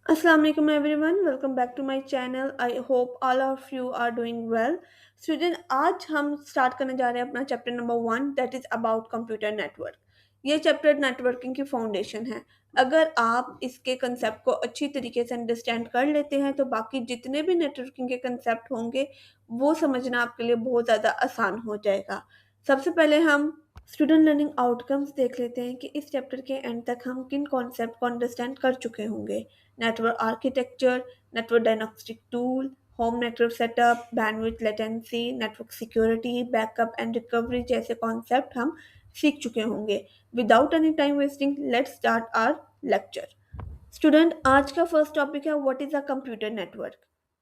Assalamu alaikum everyone, welcome back to my channel. I hope all of you are doing well. Student, आज हम start करने जा रहे हैं अपना chapter number 1 that is about computer network. ये chapter networking की फाउंडेशन है। अगर आप इसके कंसेप्ट को अच्छी तरीके से अंडरस्टैंड कर लेते हैं तो बाकी जितने भी नेटवर्किंग के कंसेप्ट होंगे वो समझना आपके लिए बहुत ज़्यादा आसान हो जाएगा। सबसे पहले हम स्टूडेंट लर्निंग आउटकम्स देख लेते हैं कि इस चैप्टर के एंड तक हम किन कॉन्सेप्ट को अंडरस्टैंड कर चुके होंगे। network architecture, network diagnostic tool, home network setup, bandwidth latency, network security, backup and recovery जैसे कॉन्सेप्ट हम सीख चुके होंगे। Without any time wasting let's start our lecture. Student, आज का फर्स्ट टॉपिक है what is a computer network.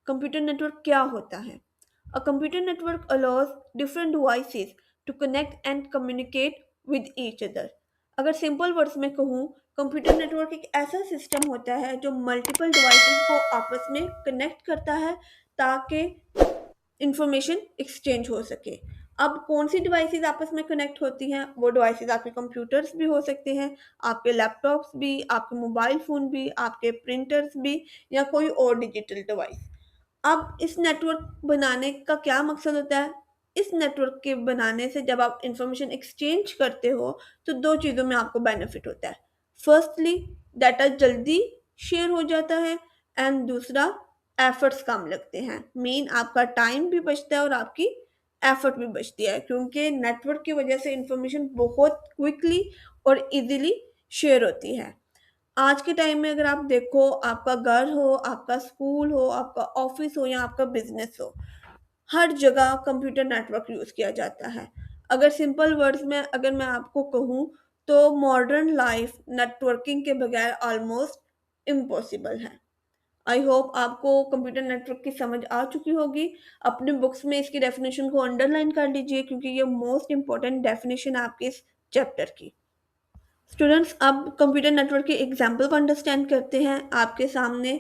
Computer network क्या होता है? A computer network allows different devices to connect and communicate with each other. अगर simple words में कहूँ, computer network एक ऐसा सिस्टम होता है जो मल्टीपल डिवाइसेस को आपस में कनेक्ट करता है ताकि इंफॉर्मेशन एक्सचेंज हो सके। अब कौन सी डिवाइसेस आपस में कनेक्ट होती हैं? वो डिवाइसेस आपके कंप्यूटर्स भी हो सकते हैं, आपके लैपटॉप्स भी, आपके मोबाइल फ़ोन भी, आपके प्रिंटर्स भी, या कोई और डिजिटल डिवाइस। अब इस नेटवर्क बनाने का क्या मकसद होता है? इस नेटवर्क के बनाने से जब आप इंफॉर्मेशन एक्सचेंज करते हो तो दो चीज़ों में आपको बेनिफिट होता है। फर्स्टली, डाटा जल्दी शेयर हो जाता है, एंड दूसरा, एफर्ट्स कम लगते हैं। मेन आपका टाइम भी बचता है और आपकी एफर्ट भी बचती है, क्योंकि नेटवर्क की वजह से इंफॉर्मेशन बहुत क्विकली और इजीली शेयर होती है। आज के टाइम में अगर आप देखो, आपका घर हो, आपका स्कूल हो, आपका ऑफिस हो या आपका बिजनेस हो, हर जगह कंप्यूटर नेटवर्क यूज़ किया जाता है। अगर सिंपल वर्ड्स में अगर मैं आपको कहूँ तो मॉडर्न लाइफ नेटवर्किंग के बगैर ऑलमोस्ट इम्पॉसिबल है। आई होप आपको कंप्यूटर नेटवर्क की समझ आ चुकी होगी। अपने बुक्स में इसकी डेफिनेशन को अंडरलाइन कर लीजिए, क्योंकि ये मोस्ट इंपॉर्टेंट डेफिनेशन है आपके इस चैप्टर की। स्टूडेंट्स, अब कंप्यूटर नेटवर्क के एग्जाम्पल को अंडरस्टैंड करते हैं। आपके सामने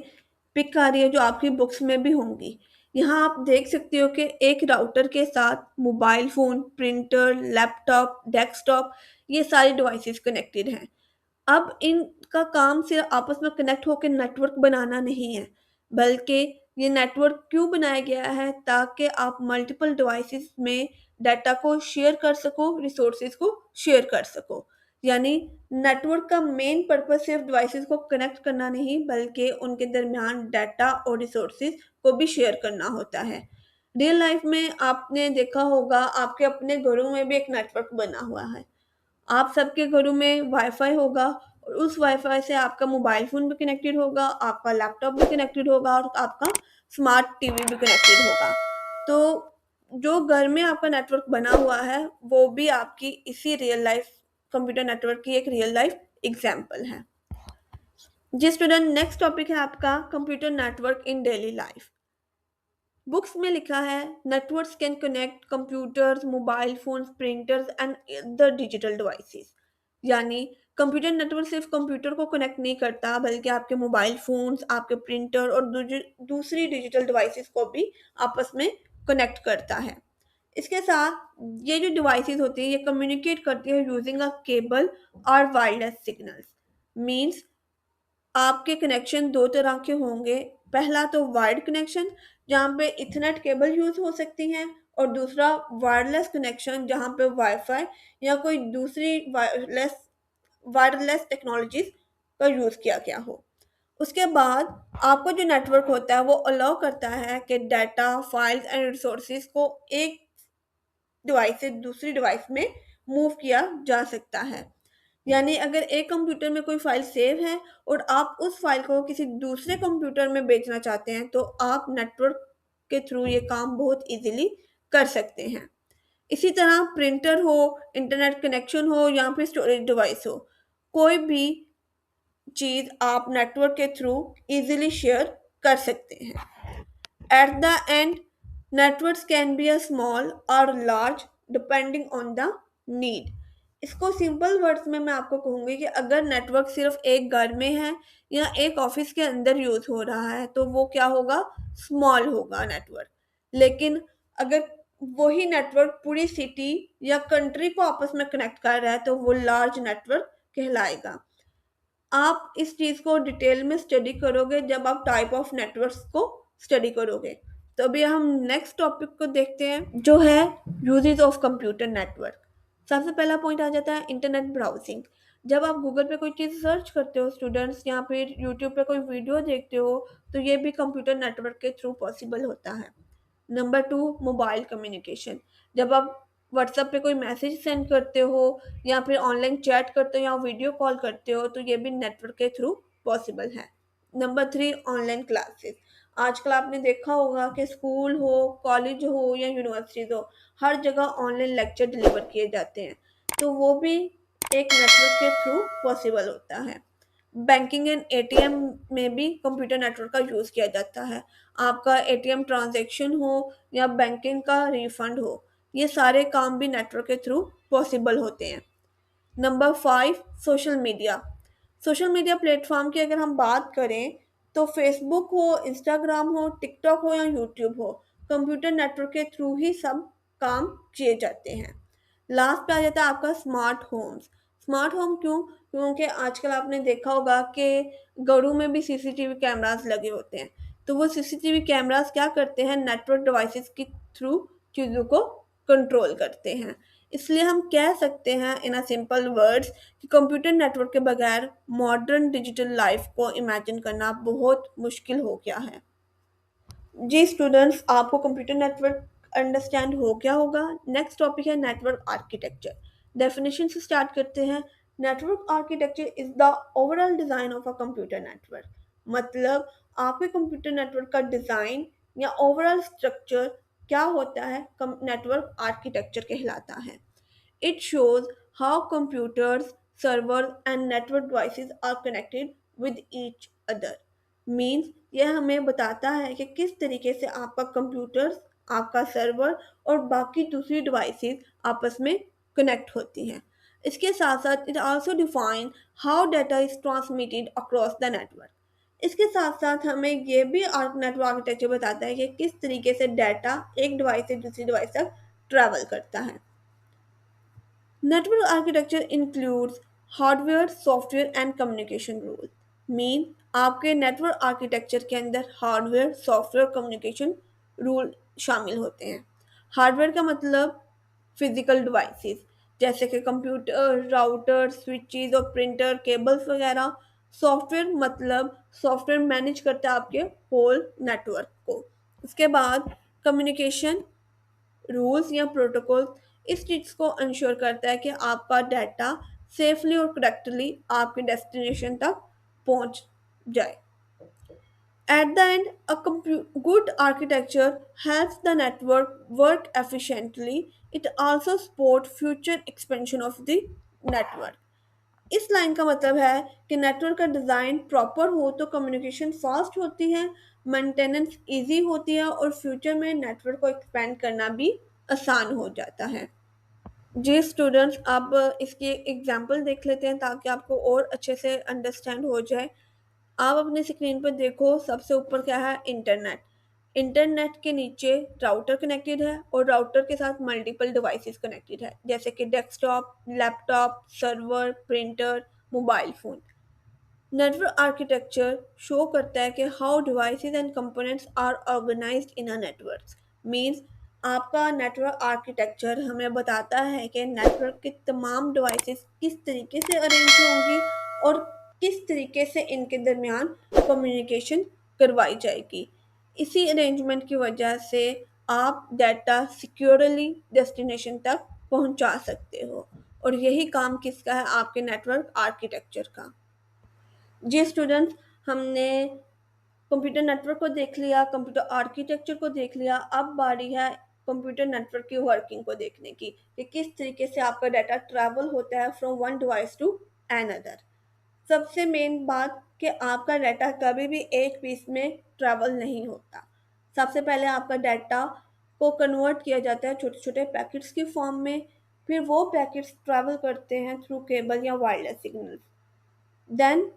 पिक आ रही है जो आपकी बुक्स में भी होंगी। यहाँ आप देख सकते हो कि एक राउटर के साथ mobile phone, printer, laptop, desktop, ये सारी डिवाइसेस कनेक्टेड हैं। अब इनका काम सिर्फ आपस में कनेक्ट होकर नेटवर्क बनाना नहीं है, बल्कि ये नेटवर्क क्यों बनाया गया है? ताकि आप मल्टीपल डिवाइसेस में डाटा को शेयर कर सको, रिसोर्सेज को शेयर कर सको। यानी नेटवर्क का मेन पर्पस सिर्फ डिवाइसेस को कनेक्ट करना नहीं, बल्कि उनके दरमियान डाटा और रिसोर्सेज को भी शेयर करना होता है। रियल लाइफ में आपने देखा होगा, आपके अपने घरों में भी एक नेटवर्क बना हुआ है। आप सबके घरों में वाईफाई होगा और उस वाईफाई से आपका मोबाइल फ़ोन भी कनेक्टेड होगा, आपका लैपटॉप भी कनेक्टेड होगा और आपका स्मार्ट टीवी भी कनेक्टेड होगा। तो जो घर में आपका नेटवर्क बना हुआ है, वो भी आपकी इसी रियल लाइफ कंप्यूटर नेटवर्क की एक रियल लाइफ एग्जाम्पल है। जी स्टूडेंट, नेक्स्ट टॉपिक है आपका कंप्यूटर नेटवर्क इन डेली लाइफ। बुक्स में लिखा है networks can connect computers, mobile phones, printers and other digital devices. यानी कंप्यूटर नेटवर्क सिर्फ कंप्यूटर को कनेक्ट नहीं करता, बल्कि आपके मोबाइल फोन्स, आपके प्रिंटर और दूसरी डिजिटल डिवाइसेस को भी आपस में कनेक्ट करता है। इसके साथ ये जो डिवाइसेस होती है ये कम्युनिकेट करती है यूजिंग अ केबल और वायरलेस सिग्नल्स। मीन्स आपके कनेक्शन दो तरह के होंगे। पहला तो वायर्ड कनेक्शन, जहाँ पे इथरनेट केबल यूज हो सकती हैं, और दूसरा वायरलेस कनेक्शन जहाँ पे वाईफाई या कोई दूसरी वायरलेस वायरलेस टेक्नोलॉजीज का यूज किया गया हो। उसके बाद आपका जो नेटवर्क होता है वो अलाउ करता है कि डाटा, फाइल्स एंड रिसोर्सेज को एक डिवाइस से दूसरी डिवाइस में मूव किया जा सकता है। यानी अगर एक कंप्यूटर में कोई फाइल सेव है और आप उस फाइल को किसी दूसरे कंप्यूटर में भेजना चाहते हैं, तो आप नेटवर्क के थ्रू ये काम बहुत इजीली कर सकते हैं। इसी तरह प्रिंटर हो, इंटरनेट कनेक्शन हो या फिर स्टोरेज डिवाइस हो, कोई भी चीज़ आप नेटवर्क के थ्रू इजीली शेयर कर सकते हैं। At the end, networks can be a small or large depending on the need। इसको सिंपल वर्ड्स में मैं आपको कहूँगी कि अगर नेटवर्क सिर्फ एक घर में है या एक ऑफिस के अंदर यूज हो रहा है तो वो क्या होगा? स्मॉल होगा नेटवर्क। लेकिन अगर वही नेटवर्क पूरी सिटी या कंट्री को आपस में कनेक्ट कर रहा है तो वो लार्ज नेटवर्क कहलाएगा। आप इस चीज़ को डिटेल में स्टडी करोगे जब आप टाइप ऑफ नेटवर्क्स को स्टडी करोगे। तो अभी हम नेक्स्ट टॉपिक को देखते हैं जो है यूजेस ऑफ कंप्यूटर नेटवर्क। सबसे पहला पॉइंट आ जाता है इंटरनेट ब्राउजिंग। जब आप गूगल पे कोई चीज़ सर्च करते हो स्टूडेंट्स, या फिर यूट्यूब पे कोई वीडियो देखते हो, तो ये भी कंप्यूटर नेटवर्क के थ्रू पॉसिबल होता है। Number two, mobile communication. जब आप व्हाट्सएप पे कोई मैसेज सेंड करते हो, या फिर ऑनलाइन चैट करते हो, या वीडियो कॉल करते हो, तो ये भी नेटवर्क के थ्रू पॉसिबल है। Number three, online classes. आजकल आपने देखा होगा कि स्कूल हो, कॉलेज हो या यूनिवर्सिटीज हो, हर जगह ऑनलाइन लेक्चर डिलीवर किए जाते हैं, तो वो भी एक नेटवर्क के थ्रू पॉसिबल होता है। बैंकिंग एंड एटीएम में भी कंप्यूटर नेटवर्क का यूज़ किया जाता है। आपका एटीएम ट्रांजैक्शन हो या बैंकिंग का रिफंड हो, ये सारे काम भी नेटवर्क के थ्रू पॉसिबल होते हैं। Number five, social media. Social media platform की अगर हम बात करें, तो फेसबुक हो, इंस्टाग्राम हो, टिकटॉक हो या यूट्यूब हो, कंप्यूटर नेटवर्क के थ्रू ही सब काम किए जाते हैं। लास्ट पे आ जाता है आपका स्मार्ट होम्स। स्मार्ट होम क्यों? क्योंकि आजकल आपने देखा होगा कि घरों में भी सीसीटीवी कैमरास लगे होते हैं, तो वो सीसीटीवी कैमरास क्या करते हैं, नेटवर्क डिवाइसेस के थ्रू चीज़ों को कंट्रोल करते हैं। इसलिए हम कह सकते हैं इन अ सिंपल वर्ड्स कि कंप्यूटर नेटवर्क के बगैर मॉडर्न डिजिटल लाइफ को इमेजिन करना बहुत मुश्किल हो गया है। जी स्टूडेंट्स, आपको कंप्यूटर नेटवर्क अंडरस्टैंड हो गया होगा। नेक्स्ट टॉपिक है नेटवर्क आर्किटेक्चर। डेफिनेशन से स्टार्ट करते हैं। Network architecture is the overall design of a computer network. मतलब आपके कंप्यूटर नेटवर्क का डिज़ाइन या ओवरऑल स्ट्रक्चर क्या होता है, नेटवर्क आर्किटेक्चर कहलाता है। It shows how computers, servers, and network devices are connected with each other. Means यह हमें बताता है कि किस तरीके से आपका कंप्यूटर, आपका सर्वर और बाकी दूसरी डिवाइसेस आपस में कनेक्ट होती हैं। इसके साथ साथ it also define how data is transmitted across the network. इसके साथ साथ हमें ये भी नेटवर्क आर्किटेक्चर बताता है कि किस तरीके से डाटा एक डिवाइस से दूसरी डिवाइस तक ट्रैवल करता है। Network architecture includes hardware, software and communication rule. Mean आपके नेटवर्क आर्किटेक्चर के अंदर हार्डवेयर, सॉफ्टवेयर, कम्युनिकेशन रूल शामिल होते हैं। हार्डवेयर का मतलब फिजिकल डिवाइसेस जैसे कि कंप्यूटर, राउटर, स्विचेस और प्रिंटर, केबल्स वगैरह। सॉफ्टवेयर मतलब सॉफ्टवेयर मैनेज करता है आपके होल नेटवर्क को। उसके बाद कम्युनिकेशन रूल्स या प्रोटोकॉल इस चीज़ को इंश्योर करता है कि आपका डाटा सेफली और करेक्टली आपके डेस्टिनेशन तक पहुंच जाए। At the end, a good architecture helps the network work efficiently. It also supports future expansion of the network. इस लाइन का मतलब है कि नेटवर्क का डिज़ाइन प्रॉपर हो तो कम्युनिकेशन फास्ट होती है, मेंटेनेंस इजी होती है और फ्यूचर में नेटवर्क को एक्सपेंड करना भी आसान हो जाता है। जी स्टूडेंट्स, अब इसकी एग्जांपल देख लेते हैं ताकि आपको और अच्छे से अंडरस्टैंड हो जाए। आप अपनी स्क्रीन पर देखो, सबसे ऊपर क्या है, इंटरनेट। इंटरनेट के नीचे राउटर कनेक्टेड है और राउटर के साथ मल्टीपल डिवाइसेस कनेक्टेड है जैसे कि desktop, laptop, server, printer, mobile phone. Network architecture show करता है कि how devices and components are organized in a network. Means आपका नेटवर्क आर्किटेक्चर हमें बताता है कि नेटवर्क के तमाम डिवाइसेस किस तरीके से अरेंज होंगी और किस तरीके से इनके दरमियान कम्युनिकेशन करवाई जाएगी। इसी अरेंजमेंट की वजह से आप डाटा सिक्योरली डेस्टिनेशन तक पहुंचा सकते हो, और यही काम किसका है, आपके नेटवर्क आर्किटेक्चर का। जी स्टूडेंट्स, हमने कंप्यूटर नेटवर्क को देख लिया, कंप्यूटर आर्किटेक्चर को देख लिया। अब बारी है कंप्यूटर नेटवर्क की वर्किंग को देखने की कि किस तरीके से आपका डाटा ट्रैवल होता है from one device to another. सबसे मेन बात कि आपका डाटा कभी भी एक पीस में ट्रैवल नहीं होता। सबसे पहले आपका डाटा को कन्वर्ट किया जाता है छोटे छोटे पैकेट्स की फॉर्म में, फिर वो पैकेट्स ट्रैवल करते हैं थ्रू केबल या वायरलेस सिग्नल। देन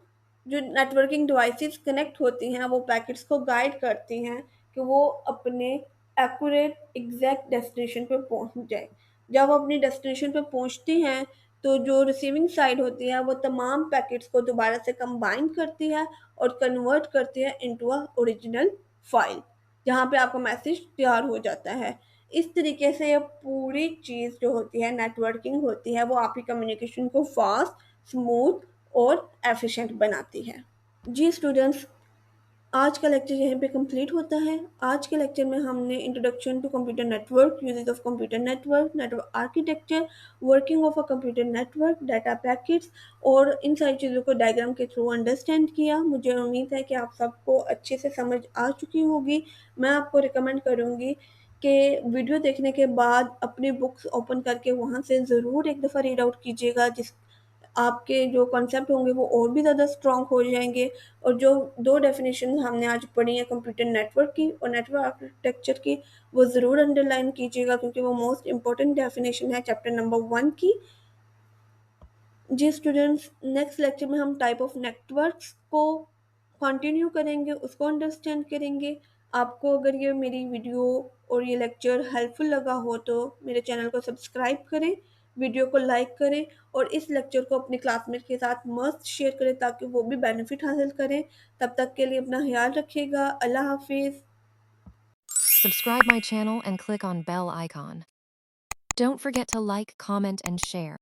जो नेटवर्किंग डिवाइसेस कनेक्ट होती हैं वो पैकेट्स को गाइड करती हैं कि वो अपने एक्यूरेट एग्जैक्ट डेस्टिनेशन पे पहुंच जाए। जब अपनी डेस्टिनेशन पे पहुंचती हैं तो जो रिसीविंग साइड होती है वो तमाम पैकेट्स को दोबारा से कंबाइन करती है और कन्वर्ट करती है इनटू अ ओरिजिनल फाइल, जहाँ पे आपका मैसेज तैयार हो जाता है। इस तरीके से ये पूरी चीज़ जो होती है नेटवर्किंग होती है, वो आपकी कम्युनिकेशन को फास्ट, स्मूथ और एफिशिएंट बनाती है। जी स्टूडेंट्स, आज का लेक्चर यहीं पे कंप्लीट होता है। आज के लेक्चर में हमने introduction to computer network, uses of computer network, network architecture, working of a computer network, data packets और इन सारी चीज़ों को डायग्राम के थ्रू अंडरस्टैंड किया। मुझे उम्मीद है कि आप सबको अच्छे से समझ आ चुकी होगी। मैं आपको रिकमेंड करूँगी कि वीडियो देखने के बाद अपनी बुक्स ओपन करके वहाँ से ज़रूर एक दफ़ा रीड आउट कीजिएगा, जिस आपके जो कॉन्सेप्ट होंगे वो और भी ज़्यादा स्ट्रॉन्ग हो जाएँगे। और जो 2 डेफ़िनेशन हमने आज पढ़ी हैं कंप्यूटर नेटवर्क की और नेटवर्क आर्किटेक्चर की, वो ज़रूर अंडरलाइन कीजिएगा क्योंकि वो मोस्ट इम्पोर्टेंट डेफ़िनेशन है चैप्टर नंबर 1 की। जी स्टूडेंट्स, नेक्स्ट लेक्चर में हम टाइप ऑफ नेटवर्क्स को कंटिन्यू करेंगे, उसको अंडरस्टैंड करेंगे। आपको अगर ये मेरी वीडियो और ये लेक्चर हेल्पफुल लगा हो तो मेरे चैनल को सब्सक्राइब करें, वीडियो को लाइक करें और इस लेक्चर को अपने क्लासमेट के साथ मस्त शेयर करें ताकि वो भी बेनिफिट हासिल करें। तब तक के लिए अपना ख्याल रखिएगा। अल्लाह हाफिज़। Subscribe my channel and click on bell icon. Don't forget to like, comment, and share.